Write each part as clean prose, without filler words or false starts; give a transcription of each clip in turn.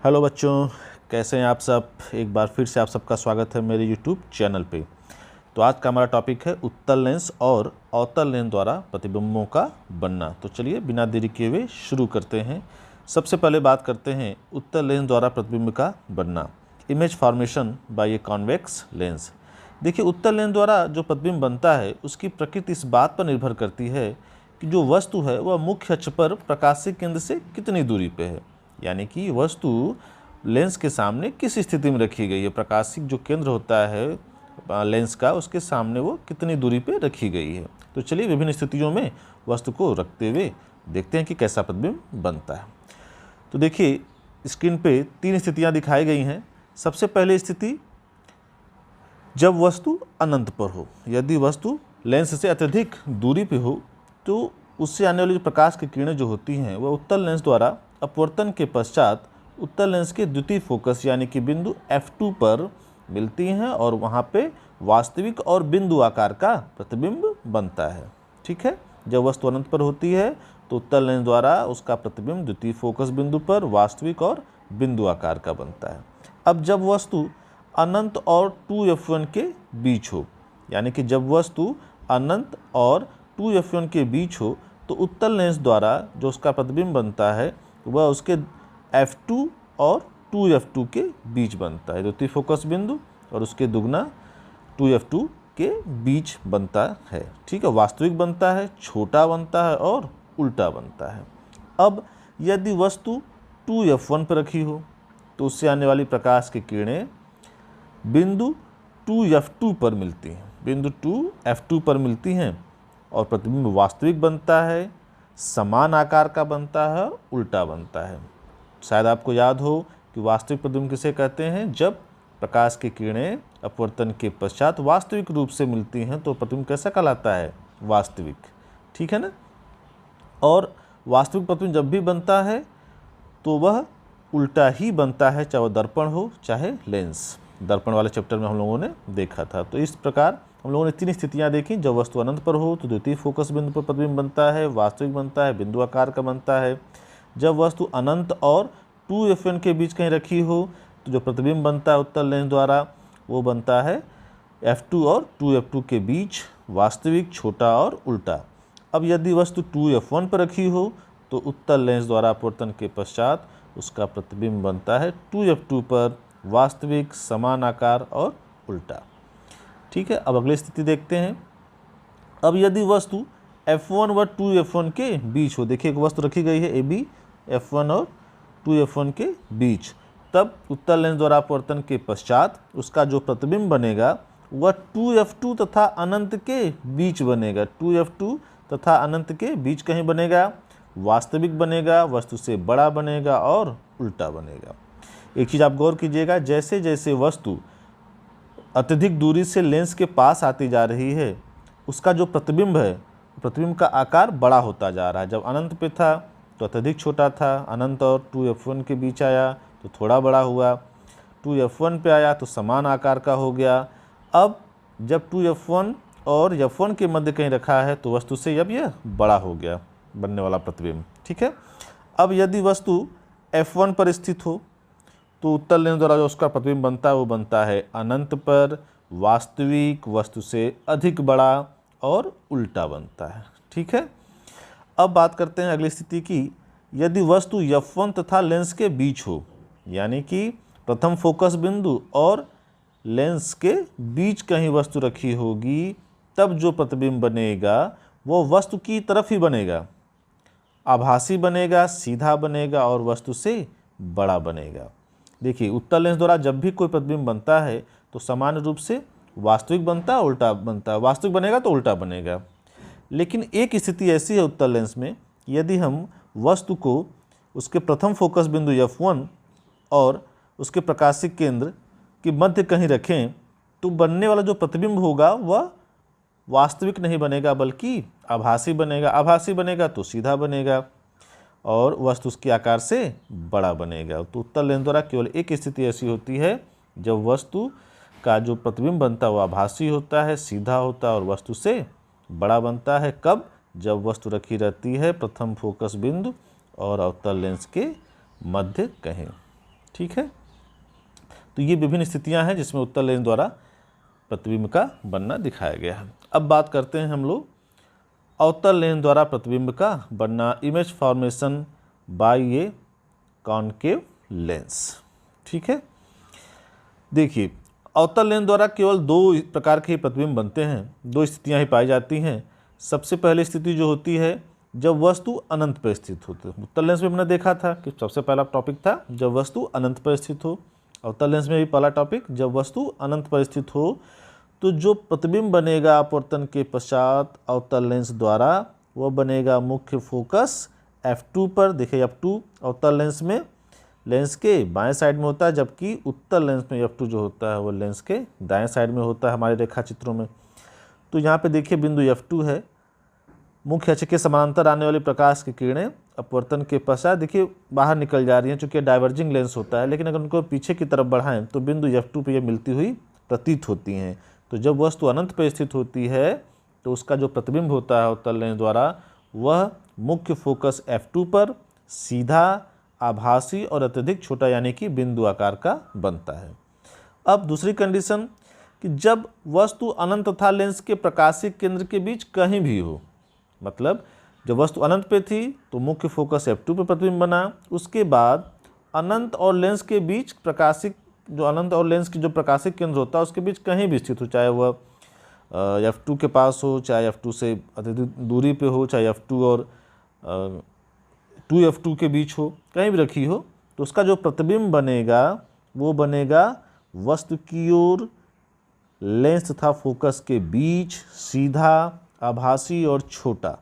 Hello बच्चों, कैसे हैं आप सब। एक बार फिर से आप सबका स्वागत है मेरे यूट्यूब चैनल पे। तो आज का हमारा टॉपिक है उत्तल लेंस और अवतल लेंस द्वारा प्रतिबिंबों का बनना। तो चलिए बिना देरी किए हुए शुरू करते हैं। सबसे पहले बात करते हैं उत्तल लेंस द्वारा प्रतिबिंब का बनना, image formation by a convex lens. देखिए, उत्तल लेंस द्वारा जो प्रतिबिंब बनता है उसकी प्रकृति इस बात पर निर्भर करती है कि जो वस्तु है वह मुख्य अक्ष पर प्रकाशीय केंद्र से कितनी दूरी पे है, यानी कि वस्तु लेंस के सामने किस स्थिति में रखी गई है। प्रकाशिक जो केंद्र होता है लेंस का, उसके सामने वो कितनी दूरी पे रखी गई है। तो चलिए विभिन्न स्थितियों में वस्तु को रखते हुए देखते हैं कि कैसा प्रतिबिंब बनता है। तो देखिए स्क्रीन पे 3 स्थितियां दिखाई गई हैं। सबसे पहली स्थिति, जब वस्तु अनंत पर हो। यदि वस्तु लेंस से अत्यधिक दूरी पे हो तो उससे आने वाली जो प्रकाश की किरणें जो होती हैं वह उत्तल लेंस द्वारा अपवर्तन के पश्चात उत्तल लेंस के द्वितीय फोकस यानी कि बिंदु F2 पर मिलती हैं और वहाँ पे वास्तविक और बिंदु आकार का प्रतिबिंब बनता है। ठीक है, जब वस्तु अनंत पर होती है तो उत्तल लेंस द्वारा उसका प्रतिबिंब द्वितीय फोकस बिंदु पर वास्तविक और बिंदु आकार का बनता है। अब जब वस्तु अनंत और 2F1 के बीच हो, यानी कि जब वस्तु अनंत और 2F1 के बीच हो तो उत्तल लेंस द्वारा जो उसका प्रतिबिंब बनता है वह उसके F2 और 2F2 के बीच बनता है। द्वितीय फोकस बिंदु और उसके दुगना 2F2 के बीच बनता है। ठीक है, वास्तविक बनता है, छोटा बनता है और उल्टा बनता है। अब यदि वस्तु 2F1 पर रखी हो तो उससे आने वाली प्रकाश की किरणें बिंदु 2F2 पर मिलती हैं, बिंदु 2F2 पर मिलती हैं और प्रतिबिंब वास्तविक बनता है, समान आकार का बनता है, उल्टा बनता है। शायद आपको याद हो कि वास्तविक प्रतिबिंब किसे कहते हैं। जब प्रकाश की किरणें अपवर्तन के पश्चात वास्तविक रूप से मिलती हैं तो प्रतिबिंब कैसा कहलाता है, वास्तविक। ठीक है ना। और वास्तविक प्रतिबिंब जब भी बनता है तो वह उल्टा ही बनता है, चाहे वह दर्पण हो चाहे लेंस। दर्पण वाले चैप्टर में हम लोगों ने देखा था। तो इस प्रकार हम लोगों ने 3 स्थितियां देखी। जब वस्तु अनंत पर हो तो द्वितीय फोकस बिंदु पर प्रतिबिंब बनता है, वास्तविक बनता है, बिंदु आकार का बनता है। जब वस्तु अनंत और 2F1 के बीच कहीं रखी हो तो जो प्रतिबिंब बनता है उत्तल लेंस द्वारा वो बनता है F2 और 2F2 के बीच, वास्तविक, छोटा और उल्टा। अब यदि वस्तु 2F1 पर रखी हो तो उत्तल लेंस द्वारा अपवर्तन के पश्चात उसका प्रतिबिंब बनता है 2F2 पर, वास्तविक, समान आकार और उल्टा। ठीक है, अब अगली स्थिति देखते हैं। अब यदि वस्तु F1 व 2F1 के बीच हो, देखिए एक वस्तु रखी गई है AB F1 और 2F1 के बीच, तब उत्तल लेंस द्वारा अपवर्तन के पश्चात उसका जो प्रतिबिंब बनेगा वह 2F2 तथा अनंत के बीच बनेगा। 2F2 तथा अनंत के बीच कहीं बनेगा, वास्तविक बनेगा, वस्तु से बड़ा बनेगा और उल्टा बनेगा। एक चीज़ आप गौर कीजिएगा, जैसे जैसे वस्तु अत्यधिक दूरी से लेंस के पास आती जा रही है उसका जो प्रतिबिंब है, प्रतिबिंब का आकार बड़ा होता जा रहा है। जब अनंत पे था तो अत्यधिक छोटा था, अनंत और 2F1 के बीच आया तो थोड़ा बड़ा हुआ, 2F1 पे आया तो समान आकार का हो गया। अब जब 2F1 और F1 के मध्य कहीं रखा है तो वस्तु से अब यह बड़ा हो गया बनने वाला प्रतिबिंब। ठीक है, अब यदि वस्तु F1 पर स्थित हो तो उत्तल लेंस द्वारा जो उसका प्रतिबिंब बनता है वो बनता है अनंत पर, वास्तविक, वस्तु से अधिक बड़ा और उल्टा बनता है। ठीक है, अब बात करते हैं अगली स्थिति की। यदि वस्तु F1 तथा लेंस के बीच हो, यानी कि प्रथम फोकस बिंदु और लेंस के बीच कहीं वस्तु रखी होगी, तब जो प्रतिबिंब बनेगा वो वस्तु की तरफ ही बनेगा, आभासी बनेगा, सीधा बनेगा और वस्तु से बड़ा बनेगा। देखिए उत्तल लेंस द्वारा जब भी कोई प्रतिबिंब बनता है तो सामान्य रूप से वास्तविक बनता है, उल्टा बनता है। वास्तविक बनेगा तो उल्टा बनेगा। लेकिन एक स्थिति ऐसी है उत्तल लेंस में, यदि हम वस्तु को उसके प्रथम फोकस बिंदु F1 और उसके प्रकाशिक केंद्र के मध्य कहीं रखें तो बनने वाला जो प्रतिबिंब होगा वह वास्तविक नहीं बनेगा बल्कि आभासी बनेगा। आभासी बनेगा तो सीधा बनेगा और वस्तु उसके आकार से बड़ा बनेगा। तो उत्तल लेंस द्वारा केवल एक स्थिति ऐसी होती है जब वस्तु का जो प्रतिबिंब बनता है वह आभासी होता है, सीधा होता है और वस्तु से बड़ा बनता है। कब? जब वस्तु रखी रहती है प्रथम फोकस बिंदु और अवतल लेंस के मध्य कहीं। ठीक है। तो ये विभिन्न स्थितियां हैं जिसमें उत्तल लेंस द्वारा प्रतिबिंब का बनना दिखाया गया है। अब बात करते हैं हम लोग अवतल लेंस द्वारा प्रतिबिंब का बनना, image formation by A concave lens. ठीक है, देखिए अवतल लेंस द्वारा केवल दो प्रकार के प्रतिबिंब बनते हैं, दो स्थितियां ही पाई जाती हैं। सबसे पहली स्थिति जो होती है जब वस्तु अनंत पर स्थित हो। उत्तल लेंस में हमने देखा था कि सबसे पहला टॉपिक था जब वस्तु अनंत पर स्थित हो। अवतल लेंस में भी पहला टॉपिक जब वस्तु अनंत पर स्थित हो तो जो प्रतिबिंब बनेगा अपवर्तन के पश्चात अवतल लेंस द्वारा वह बनेगा मुख्य फोकस F2 पर। देखिए F2 अवतल लेंस में लेंस के बाएं साइड में होता है, जबकि उत्तल लेंस में F2 जो होता है वो लेंस के दाएं साइड में होता है हमारे रेखा चित्रों में। तो यहाँ पे देखिए बिंदु F2 है, मुख्य अक्ष के समानांतर आने वाली प्रकाश की किरणें अपवर्तन के पश्चात देखिए बाहर निकल जा रही हैं, चूँकि डाइवर्जिंग लेंस होता है, लेकिन अगर उनको पीछे की तरफ बढ़ाएं तो बिंदु F2 पे ये मिलती हुई प्रतीत होती हैं। तो जब वस्तु अनंत पर स्थित होती है तो उसका जो प्रतिबिंब होता है उत्तल लेंस द्वारा वह मुख्य फोकस F2 पर सीधा, आभासी और अत्यधिक छोटा यानी कि बिंदु आकार का बनता है। अब दूसरी कंडीशन कि जब वस्तु अनंत तथा लेंस के प्रकाशीय केंद्र के बीच कहीं भी हो, मतलब जब वस्तु अनंत पे थी तो मुख्य फोकस F2 पे प्रतिबिंब बना, उसके बाद अनंत और लेंस के बीच प्रकाशिक जो अनंत और लेंस की जो प्रकाशिक केंद्र होता है उसके बीच कहीं भी स्थित हो, चाहे वह F2 के पास हो, चाहे F2 से अत्यधिक दूरी पे हो, चाहे F2 और 2F2 के बीच हो, कहीं भी रखी हो, तो उसका जो प्रतिबिंब बनेगा वो बनेगा वस्तु की ओर लेंस तथा फोकस के बीच सीधा, आभासी और छोटा।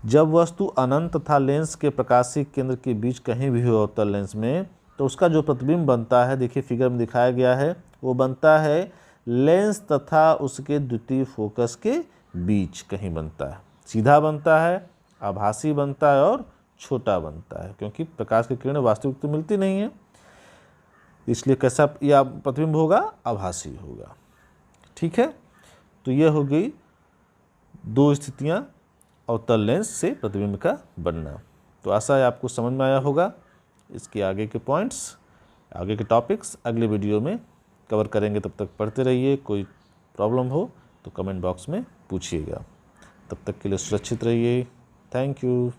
जब वस्तु अनंत तथा लेंस के प्रकाशीय केंद्र के बीच कहीं भी हो अवतल लेंस में तो उसका जो प्रतिबिंब बनता है, देखिए फिगर में दिखाया गया है, वो बनता है लेंस तथा उसके द्वितीय फोकस के बीच कहीं बनता है, सीधा बनता है, आभासी बनता है और छोटा बनता है, क्योंकि प्रकाश की किरणें वास्तविक तो मिलती नहीं है, इसलिए कैसा यह प्रतिबिंब होगा, आभासी होगा। ठीक है, तो यह हो गई दो स्थितियां अवतल लेंस से प्रतिबिंब का बनना। तो आशा है आपको समझ में आया होगा। इसके आगे के पॉइंट्स, आगे के टॉपिक्स अगले वीडियो में कवर करेंगे, तब तक पढ़ते रहिए। कोई प्रॉब्लम हो तो कमेंट बॉक्स में पूछिएगा। तब तक के लिए सुरक्षित रहिए। Thank you.